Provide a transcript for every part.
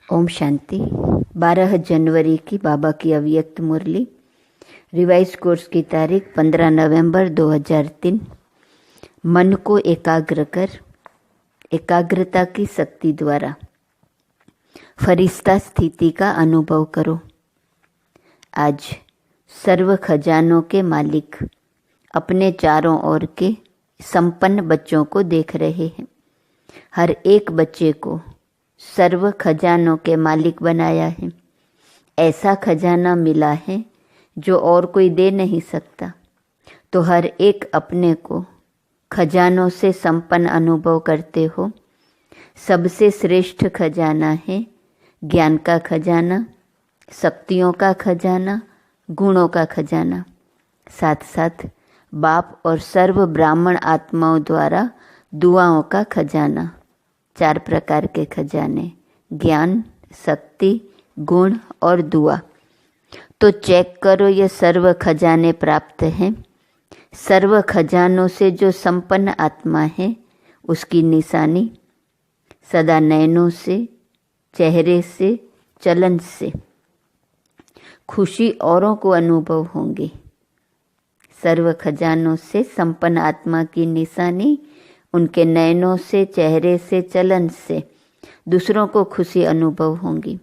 ओम शांति। 12 जनवरी की बाबा की अव्यक्त मुरली। रिवाइज कोर्स की तारीख 15 नवंबर 2003। मन को एकाग्र कर, एकाग्रता की शक्ति द्वारा फरिश्ता स्थिति का अनुभव करो। आज सर्व खजानों के मालिक अपने चारों ओर के संपन्न बच्चों को देख रहे हैं। हर एक बच्चे को सर्व खजानों के मालिक बनाया है। ऐसा खजाना मिला है जो और कोई दे नहीं सकता। तो हर एक अपने को खजानों से संपन्न अनुभव करते हो। सबसे श्रेष्ठ खजाना है ज्ञान का खजाना, शक्तियों का खजाना, गुणों का खजाना, साथ साथ बाप और सर्व ब्राह्मण आत्माओं द्वारा दुआओं का खजाना। 4 प्रकार के खजाने, ज्ञान, शक्ति, गुण और दुआ। तो चेक करो ये सर्व खजाने प्राप्त हैं। सर्व खजानों से जो संपन्न आत्मा है उसकी निशानी सदा नयनों से, चेहरे से, चलन से खुशी औरों को अनुभव होंगी। सर्व खजानों से संपन्न आत्मा की निशानी उनके नयनों से, चेहरे से, चलन से दूसरों को खुशी अनुभव होंगी।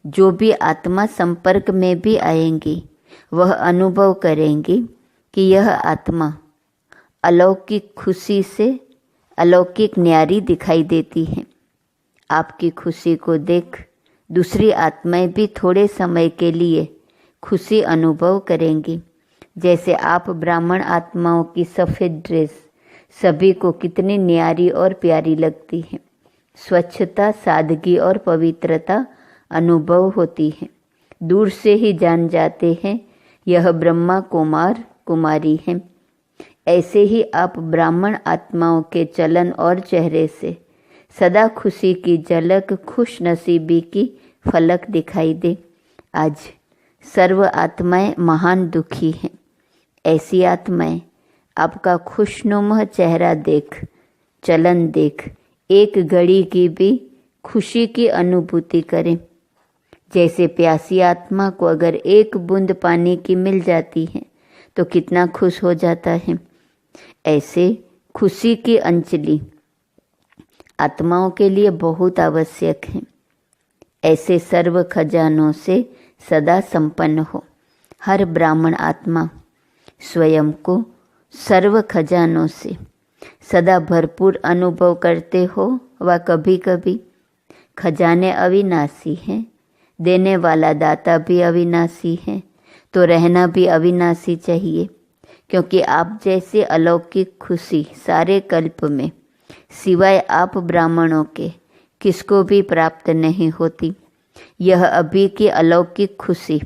जो भी आत्मा संपर्क में भी आएंगी वह अनुभव करेंगी कि यह आत्मा अलौकिक खुशी से अलौकिक न्यारी दिखाई देती है। आपकी खुशी को देख दूसरी आत्माएं भी थोड़े समय के लिए खुशी अनुभव करेंगी। जैसे आप ब्राह्मण आत्माओं की सफ़ेद ड्रेस सभी को कितनी न्यारी और प्यारी लगती है। स्वच्छता, सादगी और पवित्रता अनुभव होती है। दूर से ही जान जाते हैं यह ब्रह्मा कुमार कुमारी हैं। ऐसे ही आप ब्राह्मण आत्माओं के चलन और चेहरे से सदा खुशी की झलक, खुश नसीबी की फलक दिखाई दे। आज सर्व आत्माएं महान दुखी हैं। ऐसी आत्माएं आपका खुशनुमा चेहरा देख, चलन देख एक घड़ी की भी खुशी की अनुभूति करें। जैसे प्यासी आत्मा को अगर एक बूंद पानी की मिल जाती है तो कितना खुश हो जाता है। ऐसे खुशी की अंजलि आत्माओं के लिए बहुत आवश्यक है। ऐसे सर्व खजानों से सदा संपन्न हो। हर ब्राह्मण आत्मा स्वयं को सर्व खजानों से सदा भरपूर अनुभव करते हो। व कभी कभी खजाने अविनाशी हैं, देने वाला दाता भी अविनाशी है, तो रहना भी अविनाशी चाहिए। क्योंकि आप जैसे अलौकिक खुशी सारे कल्प में सिवाय आप ब्राह्मणों के किसको भी प्राप्त नहीं होती। यह अभी की अलौकिक खुशी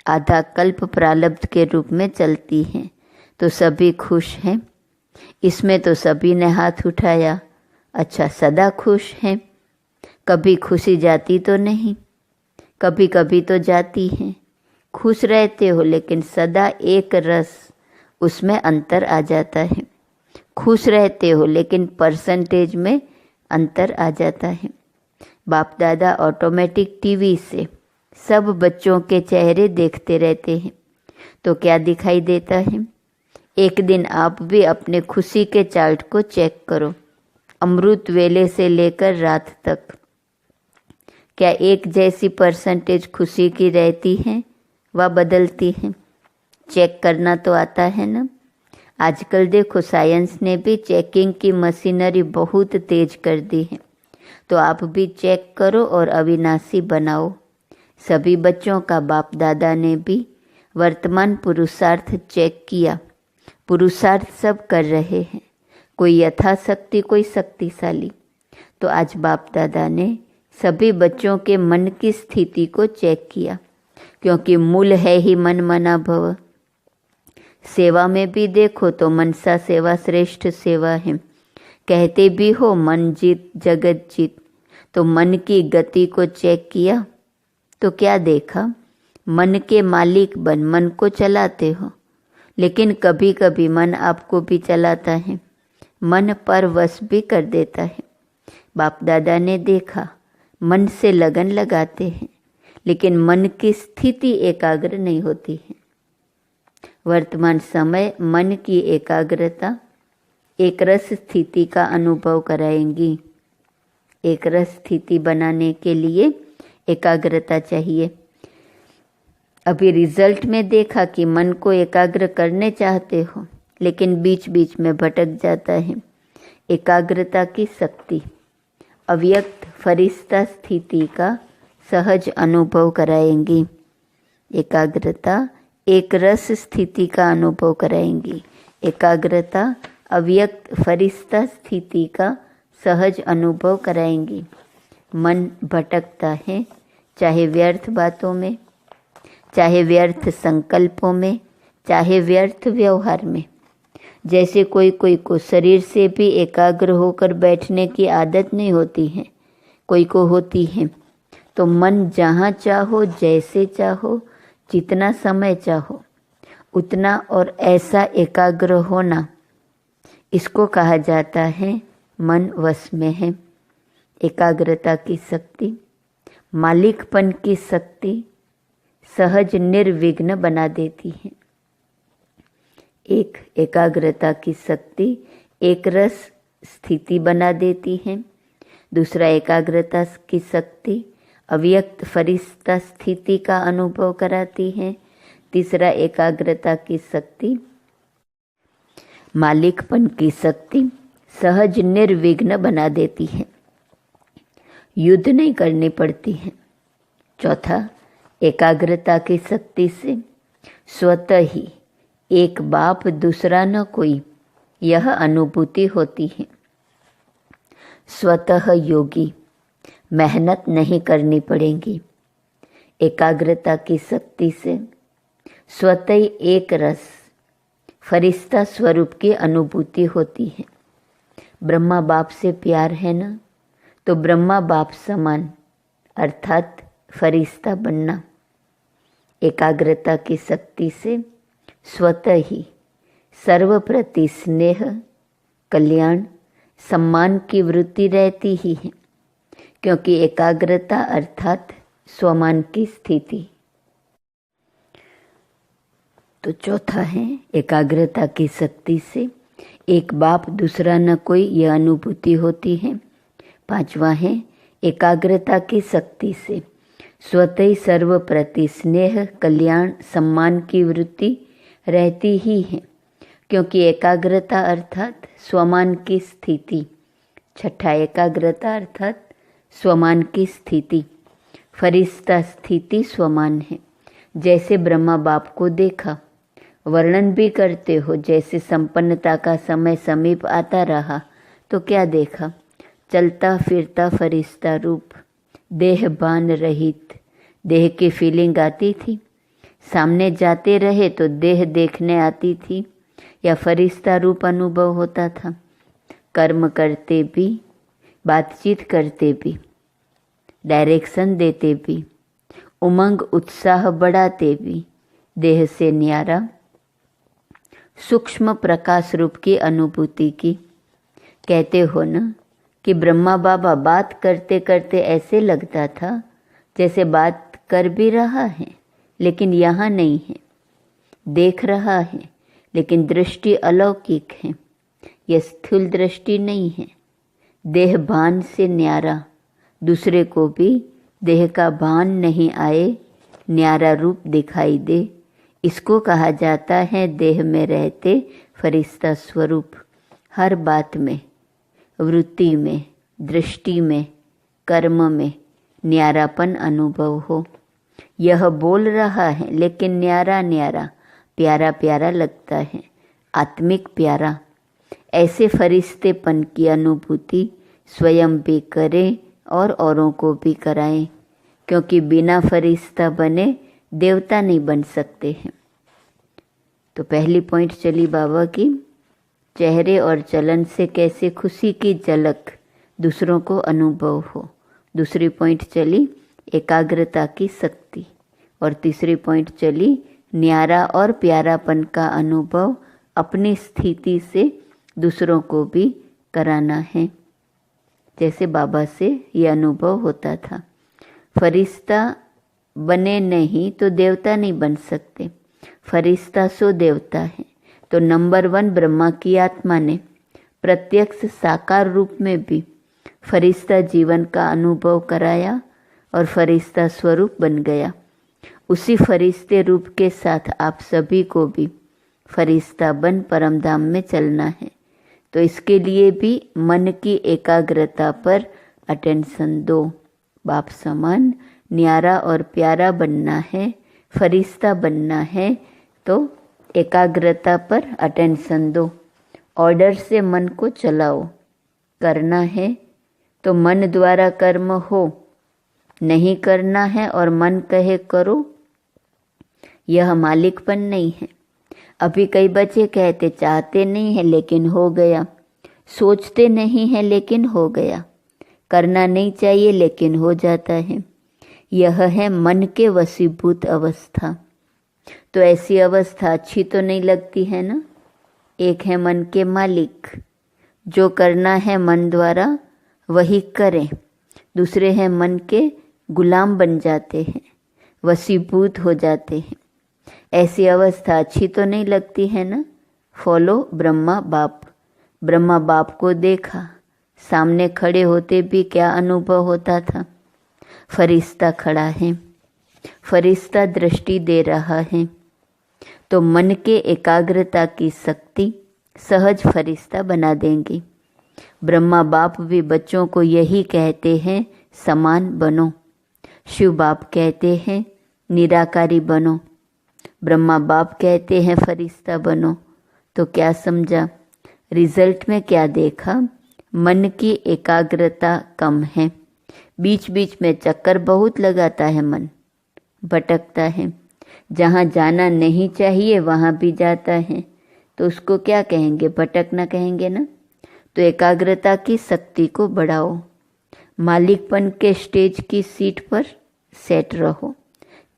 आधा कल्प प्रारब्ध के रूप में चलती है। तो सभी खुश हैं। इसमें तो सभी ने हाथ उठाया। अच्छा, सदा खुश हैं। कभी खुशी जाती तो नहीं, कभी कभी तो जाती है। खुश रहते हो लेकिन सदा एक रस, उसमें अंतर आ जाता है। खुश रहते हो लेकिन परसेंटेज में अंतर आ जाता है। बाप दादा ऑटोमेटिक टीवी से सब बच्चों के चेहरे देखते रहते हैं। तो क्या दिखाई देता है? एक दिन आप भी अपने खुशी के चार्ट को चेक करो। अमृत वेले से लेकर रात तक क्या एक जैसी परसेंटेज खुशी की रहती है व बदलती है? चेक करना तो आता है ना। आजकल देखो साइंस ने भी चेकिंग की मशीनरी बहुत तेज कर दी है। तो आप भी चेक करो और अविनाशी बनाओ। सभी बच्चों का बाप दादा ने भी वर्तमान पुरुषार्थ चेक किया। पुरुषार्थ सब कर रहे हैं, कोई यथाशक्ति, कोई शक्तिशाली। तो आज बाप दादा ने सभी बच्चों के मन की स्थिति को चेक किया। क्योंकि मूल है ही मन मना भव। सेवा में भी देखो तो मनसा सेवा श्रेष्ठ सेवा है। कहते भी हो मन जीत जगत जीत। तो मन की गति को चेक किया तो क्या देखा? मन के मालिक बन, मन को चलाते हो। लेकिन कभी कभी मन आपको भी चलाता है, मन पर वश भी कर देता है। बाप दादा ने देखा मन से लगन लगाते हैं, लेकिन मन की स्थिति एकाग्र नहीं होती है। वर्तमान समय मन की एकाग्रता एक रस स्थिति का अनुभव कराएंगी। एक रस स्थिति बनाने के लिए एकाग्रता चाहिए। अभी रिजल्ट में देखा कि मन को एकाग्र करने चाहते हो, लेकिन बीच बीच में भटक जाता है। एकाग्रता की शक्ति अव्यक्त फरिश्ता स्थिति का सहज अनुभव कराएंगी। एकाग्रता एक रस स्थिति का अनुभव कराएंगी। एकाग्रता अव्यक्त फरिश्ता स्थिति का सहज अनुभव कराएंगी। मन भटकता है, चाहे व्यर्थ बातों में, चाहे व्यर्थ संकल्पों में, चाहे व्यर्थ व्यवहार में। जैसे कोई को शरीर से भी एकाग्र होकर बैठने की आदत नहीं होती है, कोई को होती है। तो मन जहाँ चाहो, जैसे चाहो, जितना समय चाहो उतना और ऐसा एकाग्र होना, इसको कहा जाता है मन वश में है। एकाग्रता की शक्ति, मालिकपन की शक्ति सहज निर्विघ्न बना देती है। एक एकाग्रता की शक्ति एक रस स्थिति बना देती है। दूसरा, एकाग्रता की शक्ति अव्यक्त फरिश्ता स्थिति का अनुभव कराती है। तीसरा, एकाग्रता की शक्ति मालिकपन की शक्ति सहज निर्विघ्न बना देती है, युद्ध नहीं करनी पड़ती है। चौथा, एकाग्रता की शक्ति से स्वतः ही एक बाप दूसरा न कोई, यह अनुभूति होती है। स्वतः योगी, मेहनत नहीं करनी पड़ेगी। एकाग्रता की शक्ति से स्वतः ही एक रस फरिश्ता स्वरूप की अनुभूति होती है। ब्रह्मा बाप से प्यार है ना, तो ब्रह्मा बाप समान अर्थात फरिश्ता बनना। एकाग्रता की शक्ति से स्वतः ही सर्व प्रति स्नेह, कल्याण, सम्मान की वृत्ति रहती ही है, क्योंकि एकाग्रता अर्थात स्वमान की स्थिति। तो चौथा है, एकाग्रता की शक्ति से एक बाप दूसरा न कोई, यह अनुभूति होती है। पांचवा है, एकाग्रता की शक्ति से स्वतः ही सर्व प्रति स्नेह, कल्याण, सम्मान की वृत्ति रहती ही है, क्योंकि एकाग्रता अर्थात स्वमान की स्थिति। छठा, एकाग्रता अर्थात स्वमान की स्थिति। फरिश्ता स्थिति स्वमान है। जैसे ब्रह्मा बाप को देखा, वर्णन भी करते हो, जैसे संपन्नता का समय समीप आता रहा तो क्या देखा? चलता फिरता फरिश्ता रूप, देह बान रहित। देह की फीलिंग आती थी, सामने जाते रहे तो देह देखने आती थी, या फरिश्ता रूप अनुभव होता था। कर्म करते भी, बातचीत करते भी, डायरेक्शन देते भी, उमंग उत्साह बढ़ाते भी, देह से न्यारा सूक्ष्म प्रकाश रूप की अनुभूति की। कहते हो ना कि ब्रह्मा बाबा बात करते करते ऐसे लगता था जैसे बात कर भी रहा है, लेकिन यहाँ नहीं है। देख रहा है, लेकिन दृष्टि अलौकिक है, यह स्थूल दृष्टि नहीं है। देह भान से न्यारा, दूसरे को भी देह का भान नहीं आए, न्यारा रूप दिखाई दे, इसको कहा जाता है देह में रहते फरिश्ता स्वरूप। हर बात में, वृत्ति में, दृष्टि में, कर्म में न्यारापन अनुभव हो। यह बोल रहा है लेकिन न्यारा न्यारा, प्यारा प्यारा लगता है, आत्मिक प्यारा। ऐसे फरिश्तेपन की अनुभूति स्वयं भी करें और औरों को भी कराएं, क्योंकि बिना फरिश्ता बने देवता नहीं बन सकते हैं। तो पहली पॉइंट चली बाबा की, चेहरे और चलन से कैसे खुशी की झलक दूसरों को अनुभव हो। दूसरी पॉइंट चली एकाग्रता की शक्ति, और तीसरी पॉइंट चली न्यारा और प्यारापन का अनुभव अपनी स्थिति से दूसरों को भी कराना है। जैसे बाबा से ये अनुभव होता था। फरिश्ता बने नहीं तो देवता नहीं बन सकते, फरिश्ता सो देवता है। तो नंबर 1 ब्रह्मा की आत्मा ने प्रत्यक्ष साकार रूप में भी फरिश्ता जीवन का अनुभव कराया और फरिश्ता स्वरूप बन गया। उसी फरिश्ते रूप के साथ आप सभी को भी फरिश्ता बन परमधाम में चलना है। तो इसके लिए भी मन की एकाग्रता पर अटेंशन दो। बाप समान न्यारा और प्यारा बनना है, फरिश्ता बनना है तो एकाग्रता पर अटेंशन दो। ऑर्डर से मन को चलाओ। करना है तो मन द्वारा कर्म हो, नहीं करना है और मन कहे करो, यह मालिकपन नहीं है। अभी कई बच्चे कहते चाहते नहीं है लेकिन हो गया, सोचते नहीं है लेकिन हो गया, करना नहीं चाहिए लेकिन हो जाता है। यह है मन के वशीभूत अवस्था। तो ऐसी अवस्था अच्छी तो नहीं लगती है ना। एक है मन के मालिक, जो करना है मन द्वारा वही करें। दूसरे हैं मन के गुलाम बन जाते हैं, वशीभूत हो जाते हैं। ऐसी अवस्था अच्छी तो नहीं लगती है ना। फॉलो ब्रह्मा बाप। ब्रह्मा बाप को देखा, सामने खड़े होते भी क्या अनुभव होता था। फरिश्ता खड़ा है, फरिश्ता दृष्टि दे रहा है। तो मन के एकाग्रता की शक्ति सहज फरिश्ता बना देंगी। ब्रह्मा बाप भी बच्चों को यही कहते हैं, समान बनो। शिव बाप कहते हैं निराकारी बनो। ब्रह्मा बाप कहते हैं फरिश्ता बनो। तो क्या समझा, रिजल्ट में क्या देखा? मन की एकाग्रता कम है, बीच बीच में चक्कर बहुत लगाता है, मन भटकता है, जहाँ जाना नहीं चाहिए वहाँ भी जाता है। तो उसको क्या कहेंगे, भटकना कहेंगे ना। तो एकाग्रता की शक्ति को बढ़ाओ। मालिकपन के स्टेज की सीट पर सेट रहो।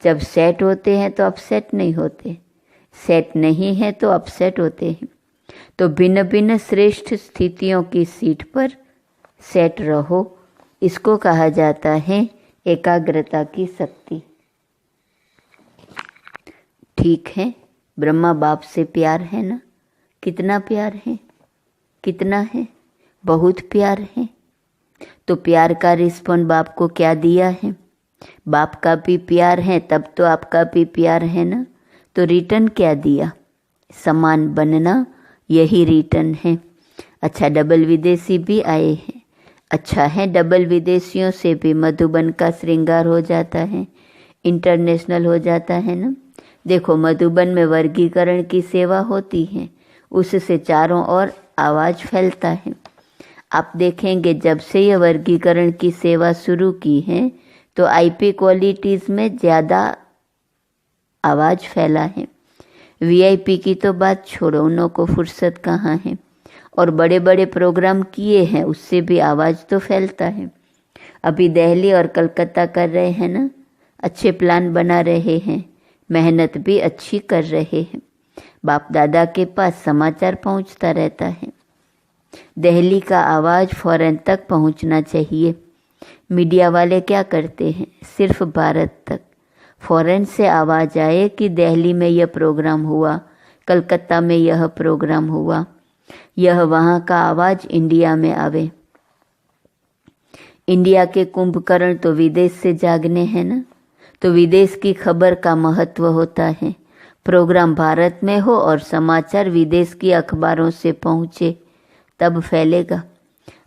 जब सेट होते हैं तो अपसेट नहीं होते, सेट नहीं है तो अपसेट होते हैं। तो भिन्न भिन्न श्रेष्ठ स्थितियों की सीट पर सेट रहो। इसको कहा जाता है एकाग्रता की शक्ति। ठीक है, ब्रह्मा बाप से प्यार है ना। कितना प्यार है, कितना है, बहुत प्यार है। तो प्यार का रिस्पॉन्ड बाप को क्या दिया है? बाप का भी प्यार है तब तो आपका भी प्यार है ना। तो रिटर्न क्या दिया? समान बनना, यही रिटर्न है। अच्छा, डबल विदेशी भी आए हैं। अच्छा है, डबल विदेशियों से भी मधुबन का श्रृंगार हो जाता है, इंटरनेशनल हो जाता है ना। देखो, मधुबन में वर्गीकरण की सेवा होती है, उससे चारों ओर आवाज़ फैलता है। आप देखेंगे जब से यह वर्गीकरण की सेवा शुरू की है तो आईपी क्वालिटीज़ में ज़्यादा आवाज़ फैला है। वीआईपी की तो बात छोड़ो, उन्हों को फुर्सत कहाँ है। और बड़े बड़े प्रोग्राम किए हैं, उससे भी आवाज़ तो फैलता है। अभी दिल्ली और कलकत्ता कर रहे हैं ना, अच्छे प्लान बना रहे हैं, मेहनत भी अच्छी कर रहे हैं। बाप दादा के पास समाचार पहुंचता रहता है। दिल्ली का आवाज़ फॉरेन तक पहुंचना चाहिए। मीडिया वाले क्या करते हैं, सिर्फ भारत तक। फॉरेन से आवाज़ आए कि दिल्ली में यह प्रोग्राम हुआ, कलकत्ता में यह प्रोग्राम हुआ, यह वहाँ का आवाज़ इंडिया में आवे। इंडिया के कुंभकर्ण तो विदेश से जागने हैं ना। तो विदेश की खबर का महत्व होता है। प्रोग्राम भारत में हो और समाचार विदेश की अखबारों से पहुँचे तब फैलेगा।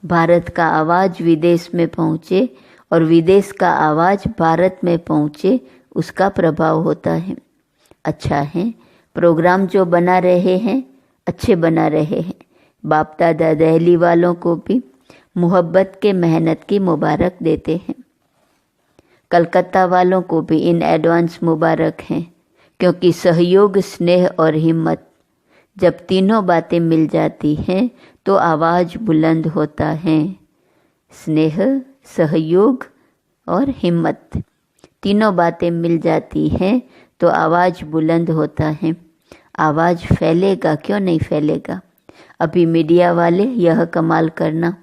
भारत का आवाज़ विदेश में पहुँचे और विदेश का आवाज़ भारत में पहुँचे, उसका प्रभाव होता है। अच्छा है, प्रोग्राम जो बना रहे हैं अच्छे बना रहे हैं। बाप दादा दिल्ली वालों को भी मोहब्बत के मेहनत की मुबारक देते हैं। कलकत्ता वालों को भी इन एडवांस मुबारक हैं, क्योंकि सहयोग, स्नेह और हिम्मत, जब तीनों बातें मिल जाती हैं तो आवाज़ बुलंद होता है। स्नेह, सहयोग और हिम्मत, तीनों बातें मिल जाती हैं तो आवाज़ बुलंद होता है। आवाज़ फैलेगा, क्यों नहीं फैलेगा। अभी मीडिया वाले यह कमाल करना,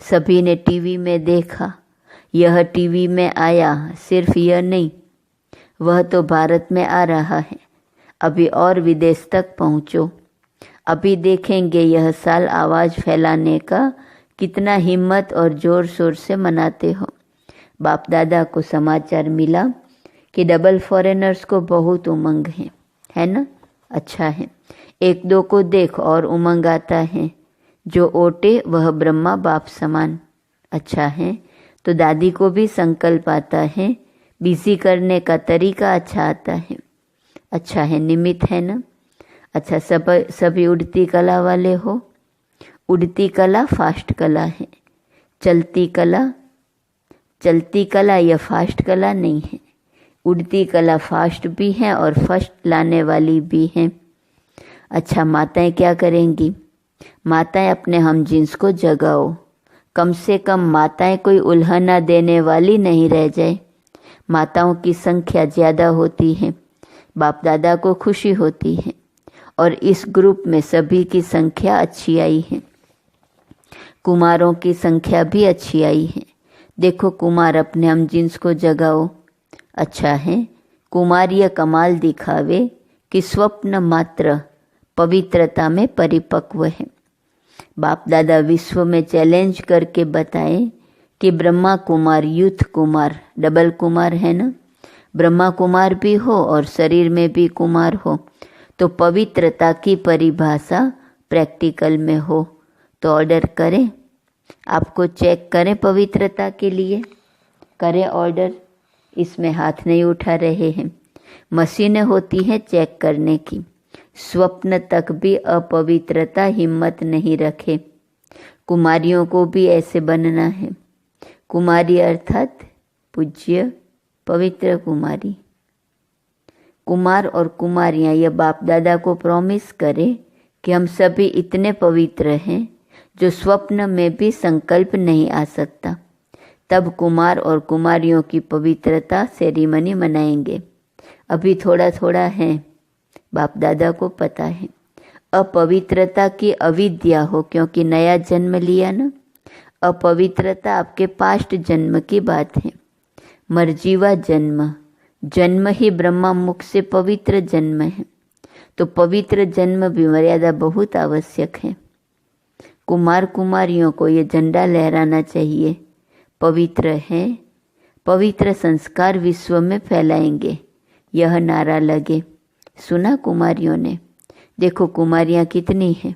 सभी ने टीवी में देखा, यह टीवी में आया, सिर्फ यह नहीं, वह तो भारत में आ रहा है। अभी और विदेश तक पहुँचो। अभी देखेंगे यह साल आवाज़ फैलाने का कितना हिम्मत और ज़ोर शोर से मनाते हो। बाप दादा को समाचार मिला कि डबल फॉरेनर्स को बहुत उमंग है ना? अच्छा है, एक दो को देख और उमंग आता है। जो ओटे वह ब्रह्मा बाप समान। अच्छा है, तो दादी को भी संकल्प आता है, बिजी करने का तरीका अच्छा आता है। अच्छा है, निमित्त है ना? अच्छा, सभी उड़ती कला वाले हो। उड़ती कला फास्ट कला है। चलती कला यह फास्ट कला नहीं है। उड़ती कला फास्ट भी है और फर्स्ट लाने वाली भी है। अच्छा, माताएं क्या करेंगी? माताएं अपने हम जिन्स को जगाओ। कम से कम माताएं कोई उल्हना देने वाली नहीं रह जाए। माताओं की संख्या ज़्यादा होती है, बाप दादा को खुशी होती है। और इस ग्रुप में सभी की संख्या अच्छी आई है। कुमारों की संख्या भी अच्छी आई है। देखो कुमार, अपने हम जिन्स को जगाओ। अच्छा है, कुमार यह कमाल दिखावे कि स्वप्न मात्र पवित्रता में परिपक्व है। बाप दादा विश्व में चैलेंज करके बताएं कि ब्रह्मा कुमार, यूथ कुमार, डबल कुमार है ना? ब्रह्मा कुमार भी हो और शरीर में भी कुमार हो, तो पवित्रता की परिभाषा प्रैक्टिकल में हो तो ऑर्डर करें। आपको चेक करें पवित्रता के लिए, करें ऑर्डर। इसमें हाथ नहीं उठा रहे हैं। मशीनें होती हैं चेक करने की। स्वप्न तक भी अपवित्रता हिम्मत नहीं रखे। कुमारियों को भी ऐसे बनना है। कुमारी अर्थात पूज्य पवित्र कुमारी। कुमार और कुमारियाँ यह बाप दादा को प्रॉमिस करें कि हम सभी इतने पवित्र हैं जो स्वप्न में भी संकल्प नहीं आ सकता। तब कुमार और कुमारियों की पवित्रता सेरेमनी मनाएंगे। अभी थोड़ा थोड़ा है, बाप दादा को पता है। अपवित्रता की अविद्या हो, क्योंकि नया जन्म लिया ना। अपवित्रता आपके पास्ट जन्म की बात है। मर्जीवा जन्म ही ब्रह्मा मुख से पवित्र जन्म है। तो पवित्र जन्म भी मर्यादा बहुत आवश्यक है। कुमार कुमारियों को ये झंडा लहराना चाहिए, पवित्र है, पवित्र संस्कार विश्व में फैलाएंगे, यह नारा लगे। सुना कुमारियों ने? देखो कुमारियाँ कितनी हैं।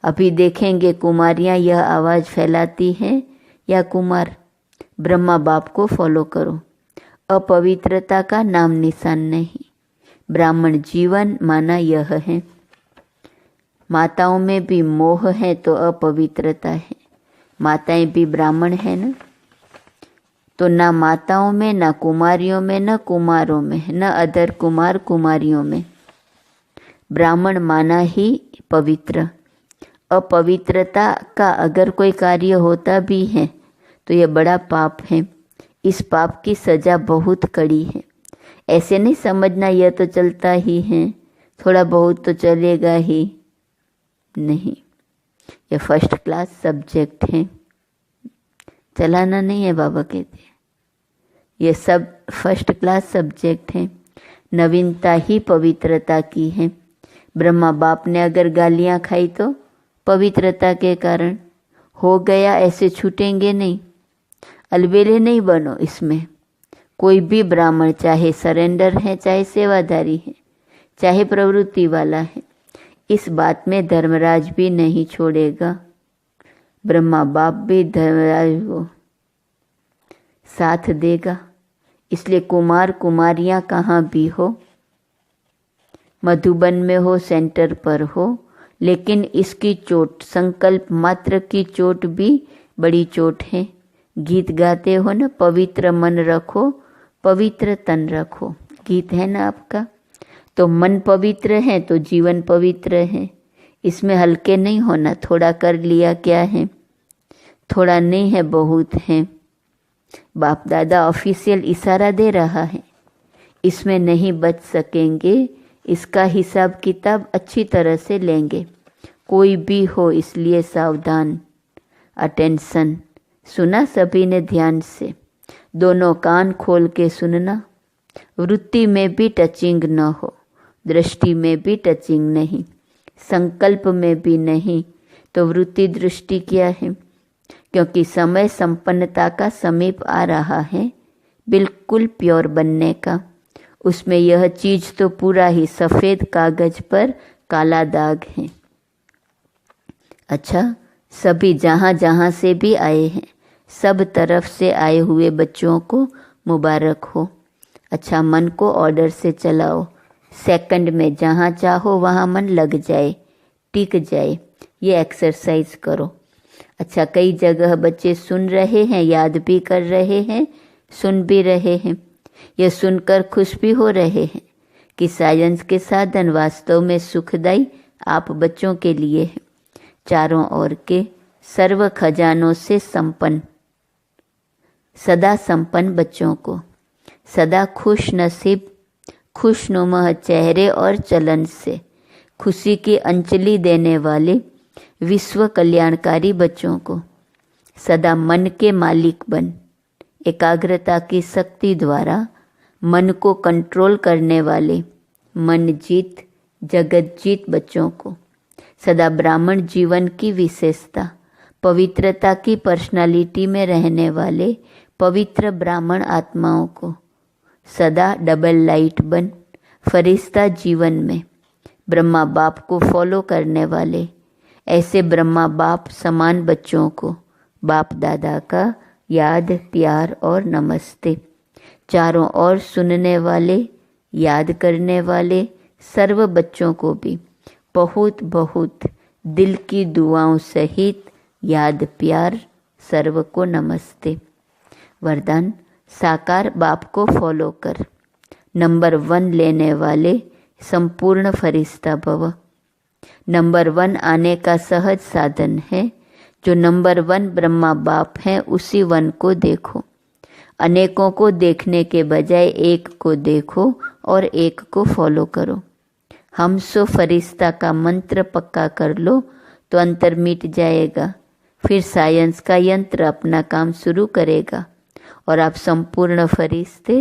अभी देखेंगे कुमारियाँ यह आवाज़ फैलाती हैं या कुमार। ब्रह्मा बाप को फॉलो करो। अपवित्रता का नाम निशान नहीं। ब्राह्मण जीवन माना यह है। माताओं में भी मोह है तो अपवित्रता है। माताएं भी ब्राह्मण है ना, तो ना माताओं में, ना कुमारियों में, न कुमारों में, न अदर कुमार कुमारियों में। ब्राह्मण माना ही पवित्र। अपवित्रता का अगर कोई कार्य होता भी है तो यह बड़ा पाप है। इस पाप की सजा बहुत कड़ी है। ऐसे नहीं समझना यह तो चलता ही है, थोड़ा बहुत तो चलेगा ही नहीं। यह फर्स्ट क्लास सब्जेक्ट है, चलाना नहीं है बाबा कहते हैं। ये सब फर्स्ट क्लास सब्जेक्ट है। नवीनता ही पवित्रता की है। ब्रह्मा बाप ने अगर गालियाँ खाई तो पवित्रता के कारण हो गया, ऐसे छूटेंगे नहीं। अलबेले नहीं बनो इसमें। कोई भी ब्राह्मण चाहे सरेंडर है, चाहे सेवाधारी है, चाहे प्रवृत्ति वाला है, इस बात में धर्मराज भी नहीं छोड़ेगा। ब्रह्मा बाप भी धर्मराज को साथ देगा। इसलिए कुमार कुमारियाँ कहाँ भी हो, मधुबन में हो, सेंटर पर हो, लेकिन इसकी चोट, संकल्प मात्र की चोट भी बड़ी चोट है। गीत गाते हो ना, पवित्र मन रखो, पवित्र तन रखो, गीत है ना आपका। तो मन पवित्र है तो जीवन पवित्र है। इसमें हल्के नहीं होना। थोड़ा कर लिया क्या है, थोड़ा नहीं है, बहुत है। बाप दादा ऑफिशियल इशारा दे रहा है, इसमें नहीं बच सकेंगे। इसका हिसाब किताब अच्छी तरह से लेंगे, कोई भी हो, इसलिए सावधान, अटेंशन। सुना सभी ने ध्यान से, दोनों कान खोल के सुनना। वृत्ति में भी टचिंग न हो, दृष्टि में भी टचिंग नहीं, संकल्प में भी नहीं, तो वृत्ति दृष्टि क्या है? क्योंकि समय संपन्नता का समीप आ रहा है, बिल्कुल प्योर बनने का। उसमें यह चीज तो पूरा ही सफ़ेद कागज पर काला दाग है। अच्छा, सभी जहाँ जहाँ से भी आए हैं, सब तरफ से आए हुए बच्चों को मुबारक हो। अच्छा, मन को ऑर्डर से चलाओ, सेकंड में जहाँ चाहो वहाँ मन लग जाए, टिक जाए। ये एक्सरसाइज करो। अच्छा, कई जगह बच्चे सुन रहे हैं, याद भी कर रहे हैं, सुन भी रहे हैं। ये सुनकर खुश भी हो रहे हैं कि साइंस के साधन वास्तव में सुखदायी आप बच्चों के लिए है। चारों ओर के सर्व खजानों से संपन्न, सदा संपन्न बच्चों को, सदा खुश नसीब, खुशनुमा चेहरे और चलन से खुशी की अंजलि देने वाले विश्व कल्याणकारी बच्चों को, सदा मन के मालिक बन एकाग्रता की शक्ति द्वारा मन को कंट्रोल करने वाले मन जीत जगत जीत बच्चों को, सदा ब्राह्मण जीवन की विशेषता पवित्रता की पर्सनालिटी में रहने वाले पवित्र ब्राह्मण आत्माओं को, सदा डबल लाइट बन फरिश्ता जीवन में ब्रह्मा बाप को फॉलो करने वाले ऐसे ब्रह्मा बाप समान बच्चों को बाप दादा का याद प्यार और नमस्ते। चारों ओर सुनने वाले याद करने वाले सर्व बच्चों को भी बहुत बहुत दिल की दुआओं सहित याद प्यार सर्व को नमस्ते। वरदान, साकार बाप को फॉलो कर, नंबर 1 लेने वाले संपूर्ण फरिश्ता भव। नंबर 1 आने का सहज साधन है। जो नंबर 1 ब्रह्मा बाप है उसी 1 को देखो। अनेकों को देखने के बजाय एक को देखो और एक को फॉलो करो। हम सो फरिश्ता का मंत्र पक्का कर लो तो अंतर मिट जाएगा। फिर साइंस का यंत्र अपना काम शुरू करेगा और आप संपूर्ण फरिश्ते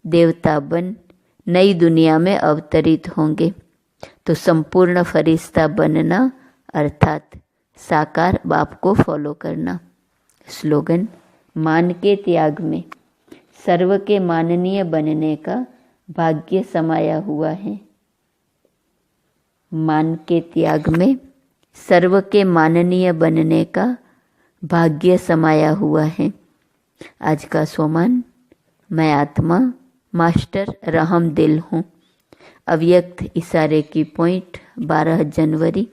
देवता बन नई दुनिया में अवतरित होंगे। तो संपूर्ण फरिश्ता बनना अर्थात साकार बाप को फॉलो करना। स्लोगन, मान के त्याग में सर्व के माननीय बनने का भाग्य समाया हुआ है। मान के त्याग में सर्व के माननीय बनने का भाग्य समाया हुआ है। आज का सोमान, मैं आत्मा मास्टर रहम दिल हूँ। अव्यक्त इशारे की पॉइंट 12 जनवरी।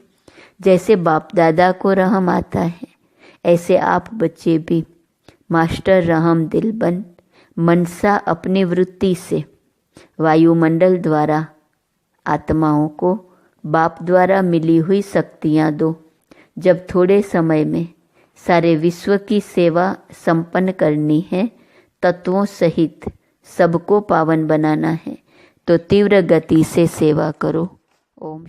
जैसे बाप दादा को रहम आता है, ऐसे आप बच्चे भी मास्टर रहम दिल बन मनसा अपनी वृत्ति से वायुमंडल द्वारा आत्माओं को बाप द्वारा मिली हुई शक्तियाँ दो। जब थोड़े समय में सारे विश्व की सेवा संपन्न करनी है, तत्वों सहित सबको पावन बनाना है, तो तीव्र गति से सेवा करो। ओम।